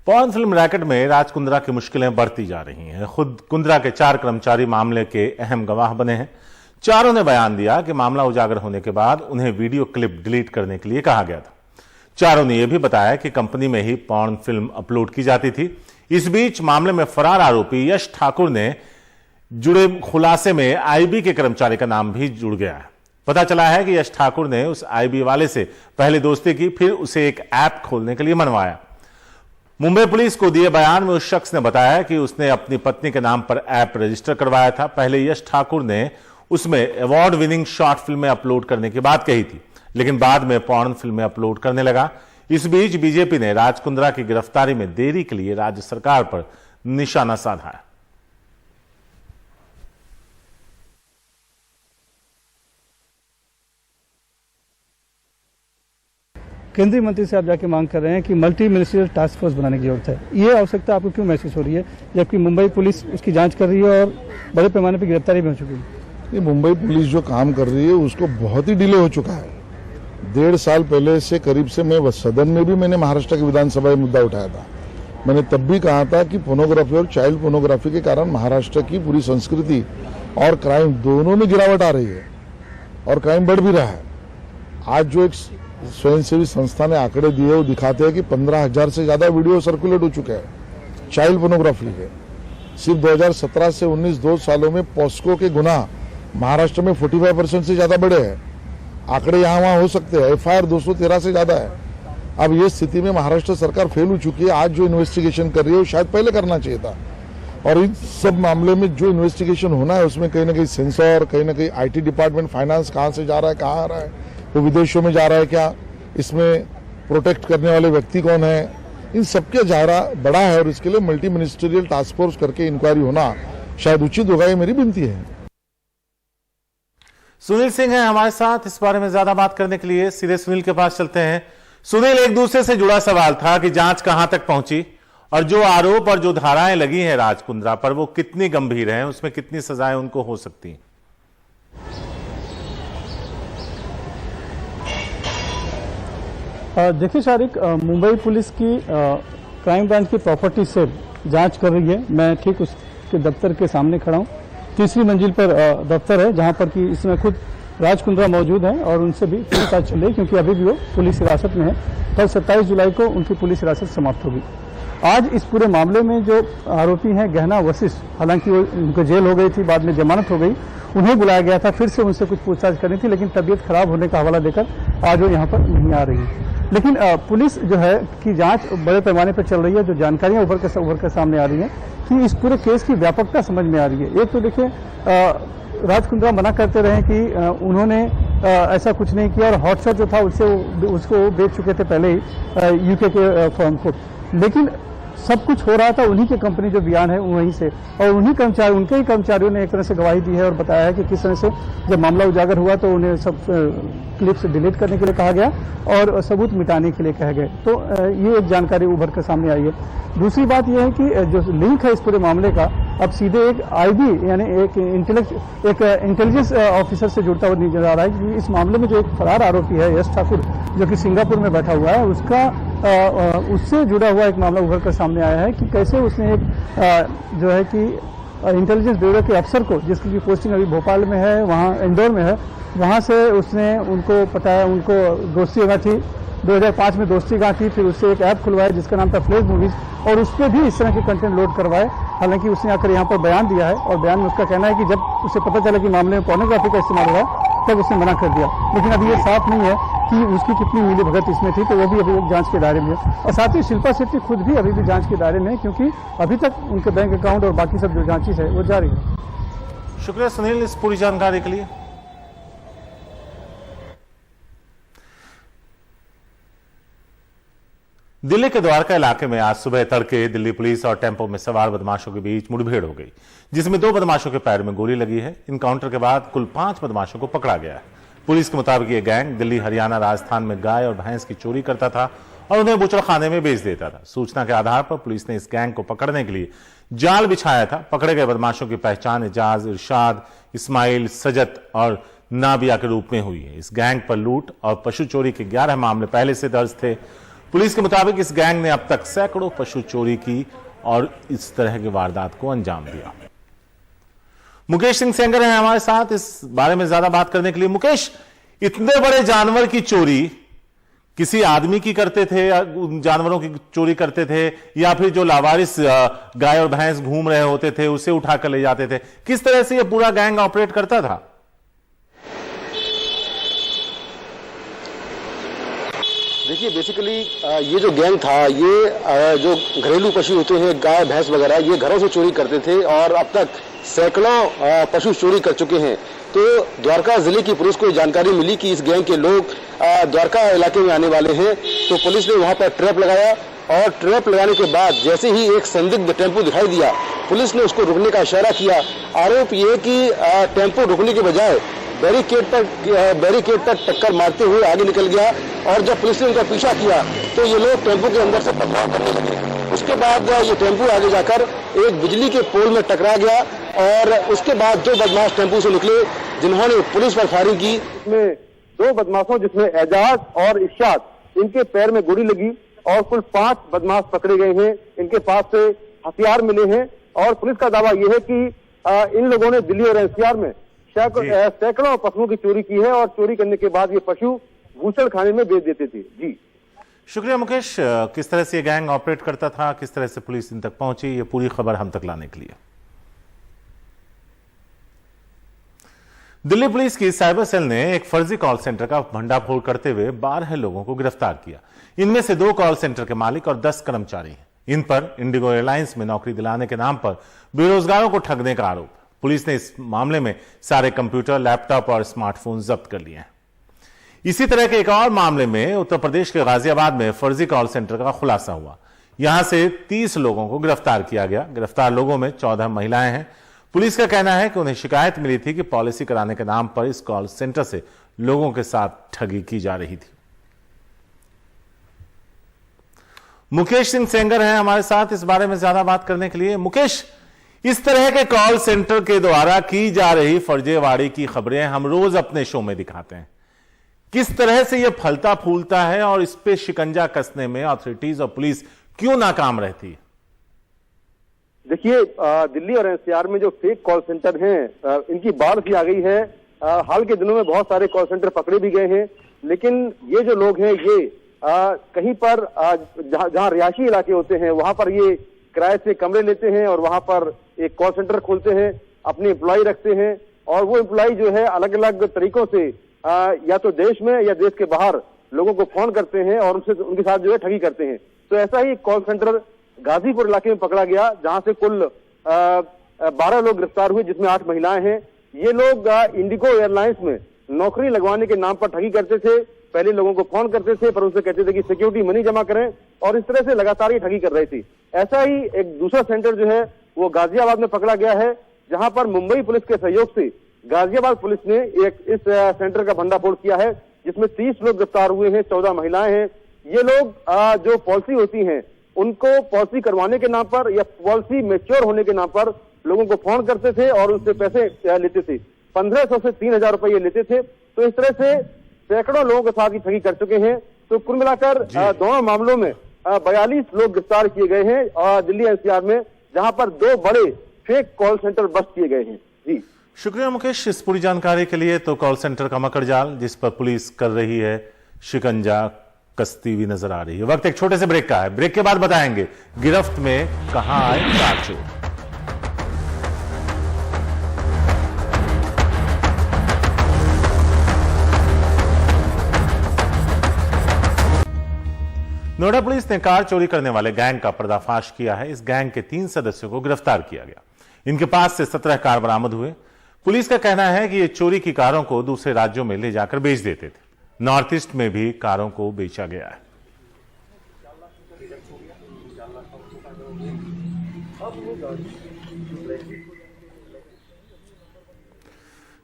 Porn film racket में राज कुंद्रा की मुश्किलें बढ़ती जा रही हैं। खुद कुंद्रा के 4 कर्मचारी मामले के अहम गवाह बने हैं। चारों ने बयान दिया कि मामला उजागर होने के बाद उन्हें वीडियो क्लिप डिलीट करने के लिए कहा गया था। चारों ने यह भी बताया कि कंपनी में ही पॉर्न फिल्म अपलोड की जाती थी। इस बीच मामले में फरार आरोपी यश ठाकुर ने जुड़े खुलासे में आईबी के कर्मचारी का नाम भी जुड़ गया है। पता चला है कि यश ठाकुर ने उस आईबी वाले से पहले दोस्ती की, फिर उसे एक ऐप खोलने के लिए मनवाया। मुंबई पुलिस को दिए बयान में उस शख्स ने बताया कि उसने अपनी पत्नी के नाम पर ऐप रजिस्टर करवाया था। पहले यश ठाकुर ने उसमें अवार्ड विनिंग शॉर्ट फिल्में अपलोड करने की बात कही थी, लेकिन बाद में पॉर्न फिल्में अपलोड करने लगा। इस बीच बीजेपी ने राज कुंद्रा की गिरफ्तारी में देरी के लिए राज्य सरकार पर निशाना साधा है। केंद्रीय मंत्री से आप जाके मांग कर रहे हैं कि मल्टी मिनिस्ट्रियल टास्क फोर्स बनाने की जरूरत है। ये आवश्यकता आपको क्यों महसूस हो रही है, जबकि मुंबई पुलिस उसकी जांच कर रही है और बड़े पैमाने पर गिरफ्तारी भी हो चुकी है? ये मुंबई पुलिस जो काम कर रही है उसको बहुत ही डिले हो चुका है। 1.5 साल पहले से करीब से मैं सदन में भी मैंने महाराष्ट्र की विधानसभा में मुद्दा उठाया था। मैंने तब भी कहा था कि पोर्नोग्राफी और चाइल्ड पोर्नोग्राफी के कारण महाराष्ट्र की पूरी संस्कृति और क्राइम दोनों में गिरावट आ रही है और क्राइम बढ़ भी रहा है। आज जो एक स्वयंसेवी संस्था ने आंकड़े दिए वो दिखाते हैं कि 15,000 से ज्यादा वीडियो सर्कुलेट हो चुके हैं चाइल्ड पोर्नोग्राफी के। सिर्फ 2017 से 19 2 सालों में पॉस्को के गुनाह महाराष्ट्र में 45% से ज्यादा बढ़े हैं। आंकड़े यहाँ वहां हो सकते हैं। एफआईआर 213 से ज्यादा है। अब ये स्थिति में महाराष्ट्र सरकार फेल हो चुकी है। आज जो इन्वेस्टिगेशन कर रही है वो शायद पहले करना चाहिए था। और इन सब मामले में जो इन्वेस्टिगेशन होना है उसमें कहीं ना कहीं सेंसर, कहीं ना कहीं आईटी डिपार्टमेंट, फाइनेंस कहाँ से जा रहा है, कहाँ आ रहा है, वो विदेशों में जा रहा है क्या, इसमें प्रोटेक्ट करने वाले व्यक्ति कौन है, इन सबके दायरा बड़ा है और इसके लिए मल्टी मिनिस्ट्रियल टास्क फोर्स करके इंक्वायरी होना शायद उचित होगा। ये मेरी विनती है। सुनील सिंह है हमारे साथ इस बारे में ज्यादा बात करने के लिए। सीधे सुनील के पास चलते हैं। सुनील, एक दूसरे से जुड़ा सवाल था कि जांच कहां तक पहुंची और जो आरोप और जो धाराएं लगी हैं राज कुंद्रा पर वो कितनी गंभीर हैं, उसमें कितनी सजाएं उनको हो सकती हैं? देखिए शारिक, मुंबई पुलिस की क्राइम ब्रांच की प्रॉपर्टी से जांच कर रही है। मैं ठीक उसके दफ्तर के सामने खड़ा हूं। 3री मंजिल पर दफ्तर है जहां पर कि इसमें खुद राज कुंद्रा मौजूद हैं और उनसे भी पूछताछ चल रही है, क्योंकि अभी भी वो पुलिस हिरासत में है। कल 27 जुलाई को उनकी पुलिस हिरासत समाप्त होगी। आज इस पूरे मामले में जो आरोपी हैं गहना वशिष्ठ, हालांकि वो उनको जेल हो गई थी, बाद में जमानत हो गई, उन्हें बुलाया गया था। फिर से उनसे कुछ पूछताछ करनी थी, लेकिन तबीयत खराब होने का हवाला देकर आज वो यहाँ पर नहीं आ रही है। लेकिन पुलिस जो है कि जांच बड़े पैमाने पर चल रही है। जो जानकारियां उभर कर सामने आ रही हैं कि इस पूरे केस की व्यापकता समझ में आ रही है। एक तो देखिए, राज कुंद्रा मना करते रहे कि उन्होंने ऐसा कुछ नहीं किया और हॉटशॉट जो था उसको बेच चुके थे पहले ही यूके के फर्म को। लेकिन सब कुछ हो रहा था उन्हीं की कंपनी जो बयान है वहीं से, और उनके ही कर्मचारियों ने एक तरह से गवाही दी है और बताया है कि किस तरह से जब मामला उजागर हुआ तो उन्हें सब क्लिप्स डिलीट करने के लिए कहा गया और सबूत मिटाने के लिए कहा गया। तो ये एक जानकारी उभर कर सामने आई है। दूसरी बात यह है कि जो लिंक है इस पूरे मामले का अब सीधे एक आईबी यानी एक इंटेलिजेंस ऑफिसर से जुड़ता हुआ नजर आ रहा है कि इस मामले में जो एक फरार आरोपी है यश ठाकुर, जो कि सिंगापुर में बैठा हुआ है, उससे जुड़ा हुआ एक मामला उभर कर सामने आया है कि कैसे उसने एक जो है कि इंटेलिजेंस ब्यूरो के अफसर को, जिसकी पोस्टिंग अभी भोपाल में है, वहाँ इंदौर में है, वहाँ से उसने उनको पता है उनको दोस्ती गांठी, 2005 में दोस्ती गांठी, फिर उससे एक ऐप खुलवाया जिसका नाम था फ्लैश मूवीज, और उस पर भी इस तरह के कंटेंट लोड करवाए। हालांकि उसने आकर यहाँ पर बयान दिया है और बयान में उसका कहना है कि जब उसे पता चला कि मामले में पोर्नोग्राफी का इस्तेमाल हुआ तब उसने मना कर दिया। लेकिन अभी ये साफ नहीं है कि उसकी कितनी मिली भगत इसमें थी, तो वो भी अभी एक जांच के दायरे में है। और साथ ही शिल्पा शेट्टी खुद भी अभी भी जांच के दायरे में है, क्योंकि अभी तक उनके बैंक अकाउंट और बाकी सब जो जांचेस है वो जारी है। शुक्रिया सुनील इस पूरी जानकारी के लिए। दिल्ली के द्वारका इलाके में आज सुबह तड़के दिल्ली पुलिस और टेम्पो में सवार बदमाशों के बीच मुठभेड़ हो गई, जिसमें 2 बदमाशों के पैर में गोली लगी है। इनकाउंटर के बाद कुल 5 बदमाशों को पकड़ा गया है। पुलिस के मुताबिक ये गैंग दिल्ली, हरियाणा, राजस्थान में गाय और भैंस की चोरी करता था और उन्हें बुचड़खाने में बेच देता था। सूचना के आधार पर पुलिस ने इस गैंग को पकड़ने के लिए जाल बिछाया था। पकड़े गए बदमाशों की पहचान एजाज, इरशाद, इस्माइल, सजत और नाबिया के रूप में हुई है। इस गैंग पर लूट और पशु चोरी के 11 मामले पहले से दर्ज थे। पुलिस के मुताबिक इस गैंग ने अब तक सैकड़ों पशु चोरी की और इस तरह की वारदात को अंजाम दिया। मुकेश सिंह सेंगर हैं हमारे साथ इस बारे में ज्यादा बात करने के लिए। मुकेश, इतने बड़े जानवर की चोरी किसी आदमी की करते थे या जानवरों की चोरी करते थे, या फिर जो लावारिस गाय और भैंस घूम रहे होते थे उसे उठाकर ले जाते थे? किस तरह से यह पूरा गैंग ऑपरेट करता था? देखिए, बेसिकली ये जो गैंग था, ये जो घरेलू पशु होते हैं, गाय भैंस वगैरह, ये घरों से चोरी करते थे और अब तक सैकड़ों पशु चोरी कर चुके हैं। तो द्वारका जिले की पुलिस को जानकारी मिली कि इस गैंग के लोग द्वारका इलाके में आने वाले हैं, तो पुलिस ने वहां पर ट्रैप लगाया और ट्रैप लगाने के बाद जैसे ही एक संदिग्ध टेम्पो दिखाई दिया, पुलिस ने उसको रुकने का इशारा किया। आरोप यह कि टेम्पो रुकने के बजाय बैरिकेड पर टक्कर मारते हुए आगे निकल गया और जब पुलिस ने उनका पीछा किया तो ये लोग टेम्पो के अंदर से पथराव करने लगे। उसके बाद ये टेम्पो आगे जाकर एक बिजली के पोल में टकरा गया और उसके बाद दो बदमाश टेम्पो से निकले जिन्होंने पुलिस पर फायरिंग की। इसमें दो बदमाशों जिसमें एजाज और इरशाद, इनके पैर में गोली लगी और कुल 5 बदमाश पकड़े गए हैं। इनके पास से हथियार मिले हैं और पुलिस का दावा यह है कि इन लोगों ने दिल्ली और एनसीआर में सैकड़ों पशुओं की चोरी की है और चोरी करने के बाद ये पशु भूषण खाने में बेच देते थे। जी शुक्रिया मुकेश। किस तरह से ये गैंग ऑपरेट करता था, किस तरह से पुलिस इन तक पहुंची, ये पूरी खबर हम तक लाने के लिए दिल्ली पुलिस की साइबर सेल ने एक फर्जी कॉल सेंटर का भंडाफोड़ करते हुए 12 लोगों को गिरफ्तार किया। इनमें से 2 कॉल सेंटर के मालिक और 10 कर्मचारी हैं। इन पर इंडिगो एयरलाइंस में नौकरी दिलाने के नाम पर बेरोजगारों को ठगने का आरोप। पुलिस ने इस मामले में सारे कंप्यूटर, लैपटॉप और स्मार्टफोन जब्त कर लिए हैं। इसी तरह के एक और मामले में उत्तर प्रदेश के गाजियाबाद में फर्जी कॉल सेंटर का खुलासा हुआ। यहां से 30 लोगों को गिरफ्तार किया गया। गिरफ्तार लोगों में 14 महिलाएं हैं। पुलिस का कहना है कि उन्हें शिकायत मिली थी कि पॉलिसी कराने के नाम पर इस कॉल सेंटर से लोगों के साथ ठगी की जा रही थी। मुकेश सिंह सेंगर हैं हमारे साथ इस बारे में ज्यादा बात करने के लिए। मुकेश, इस तरह के कॉल सेंटर के द्वारा की जा रही फर्जीवाड़ी की खबरें हम रोज अपने शो में दिखाते हैं। किस तरह से यह फलता फूलता है और इस पे शिकंजा कसने में अथॉरिटीज और पुलिस क्यों नाकाम रहती है? देखिए, दिल्ली और एनसीआर में जो फेक कॉल सेंटर हैं, इनकी बाढ़ भी आ गई है। हाल के दिनों में बहुत सारे कॉल सेंटर पकड़े भी गए हैं, लेकिन ये जो लोग हैं ये कहीं पर जहां रिहायशी इलाके होते हैं वहां पर ये किराए से कमरे लेते हैं और वहां पर एक कॉल सेंटर खोलते हैं, अपने एम्प्लॉय रखते हैं और वो एम्प्लॉय जो है अलग अलग तरीकों से या तो देश में या देश के बाहर लोगों को फोन करते हैं और उनके साथ जो है ठगी करते हैं। तो ऐसा ही कॉल सेंटर गाजीपुर इलाके में पकड़ा गया जहां से कुल 12 लोग गिरफ्तार हुए, जिसमें 8 महिलाएं हैं। ये लोग इंडिगो एयरलाइंस में नौकरी लगवाने के नाम पर ठगी करते थे। पहले लोगों को फोन करते थे पर उनसे कहते थे कि सिक्योरिटी मनी जमा करें और इस तरह से लगातार ये ठगी कर रही थी। ऐसा ही एक दूसरा सेंटर जो है वो गाजियाबाद में पकड़ा गया है, जहां पर मुंबई पुलिस के सहयोग से गाजियाबाद पुलिस ने इस सेंटर का भंडाफोड़ किया है, जिसमें 30 लोग गिरफ्तार हुए हैं, 14 महिलाएं हैं। ये लोग जो पॉलिसी होती हैं उनको पॉलिसी करवाने के नाम पर या पॉलिसी मैच्योर होने के नाम पर लोगों को फोन करते थे और उनसे पैसे लेते थे। 1500 से 3000 रुपए ये लेते थे। तो इस तरह से सैकड़ों लोगों के साथ ही ठगी कर चुके हैं। तो कुल मिलाकर दोनों मामलों में 42 लोग गिरफ्तार किए गए हैं दिल्ली एनसीआर में, जहां पर 2 बड़े फेक कॉल सेंटर बस्ट किए गए हैं। जी शुक्रिया मुकेश इस पूरी जानकारी के लिए। तो कॉल सेंटर का मकड़जाल जिस पर पुलिस कर रही है शिकंजा कसती हुई नजर आ रही है। वक्त एक छोटे से ब्रेक का है। ब्रेक के बाद बताएंगे गिरफ्त में कहां आए 4 चोर। नोएडा पुलिस ने कार चोरी करने वाले गैंग का पर्दाफाश किया है। इस गैंग के 3 सदस्यों को गिरफ्तार किया गया। इनके पास से 17 कार बरामद हुए। पुलिस का कहना है कि ये चोरी की कारों को दूसरे राज्यों में ले जाकर बेच देते थे। नॉर्थ ईस्ट में भी कारों को बेचा गया है।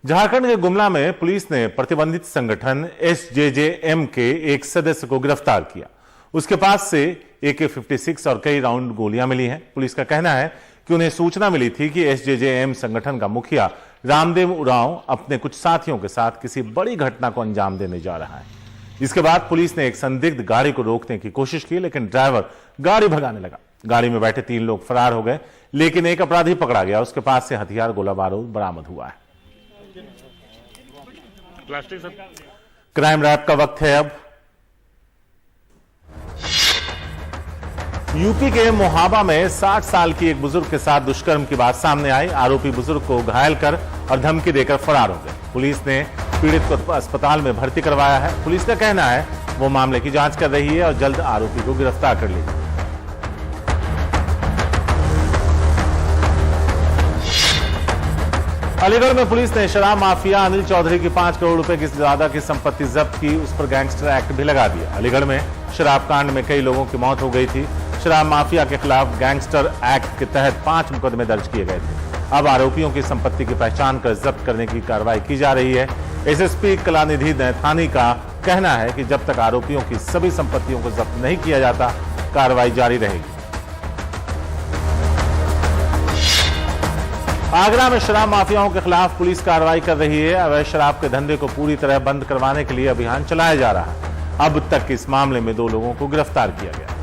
झारखंड के गुमला में पुलिस ने प्रतिबंधित संगठन एसजेजेएम के एक सदस्य को गिरफ्तार किया। उसके पास से AK-56 और कई राउंड गोलियां मिली हैं। पुलिस का कहना है कि उन्हें सूचना मिली थी कि एसजेजेएम संगठन का मुखिया रामदेव उरांव अपने कुछ साथियों के साथ किसी बड़ी घटना को अंजाम देने जा रहा है। इसके बाद पुलिस ने एक संदिग्ध गाड़ी को रोकने की कोशिश की, लेकिन ड्राइवर गाड़ी भगाने लगा। गाड़ी में बैठे 3 लोग फरार हो गए, लेकिन एक अपराधी पकड़ा गया। उसके पास से हथियार, गोला बारूद बरामद हुआ है। क्राइम रैप का वक्त है अब। यूपी के मोहाबा में 60 साल की एक बुजुर्ग के साथ दुष्कर्म की बात सामने आई। आरोपी बुजुर्ग को घायल कर और धमकी देकर फरार हो गए। पुलिस ने पीड़ित को अस्पताल में भर्ती करवाया है। पुलिस का कहना है वो मामले की जांच कर रही है और जल्द आरोपी को गिरफ्तार कर लेगी। अलीगढ़ में पुलिस ने शराब माफिया अनिल चौधरी की 5 करोड़ रुपए की ज्यादा की संपत्ति जब्त की। उस पर गैंगस्टर एक्ट भी लगा दिया। अलीगढ़ में शराब कांड में कई लोगों की मौत हो गई थी। शराब माफिया के खिलाफ गैंगस्टर एक्ट के तहत 5 मुकदमे दर्ज किए गए थे। अब आरोपियों की संपत्ति की पहचान कर जब्त करने की कार्रवाई की जा रही है। एसएसपी कलानिधि नैथानी का कहना है कि जब तक आरोपियों की सभी संपत्तियों को जब्त नहीं किया जाता, कार्रवाई जारी रहेगी। आगरा में शराब माफियाओं के खिलाफ पुलिस कार्रवाई कर रही है। अवैध शराब के धंधे को पूरी तरह बंद करवाने के लिए अभियान चलाया जा रहा है। अब तक इस मामले में 2 लोगों को गिरफ्तार किया गया।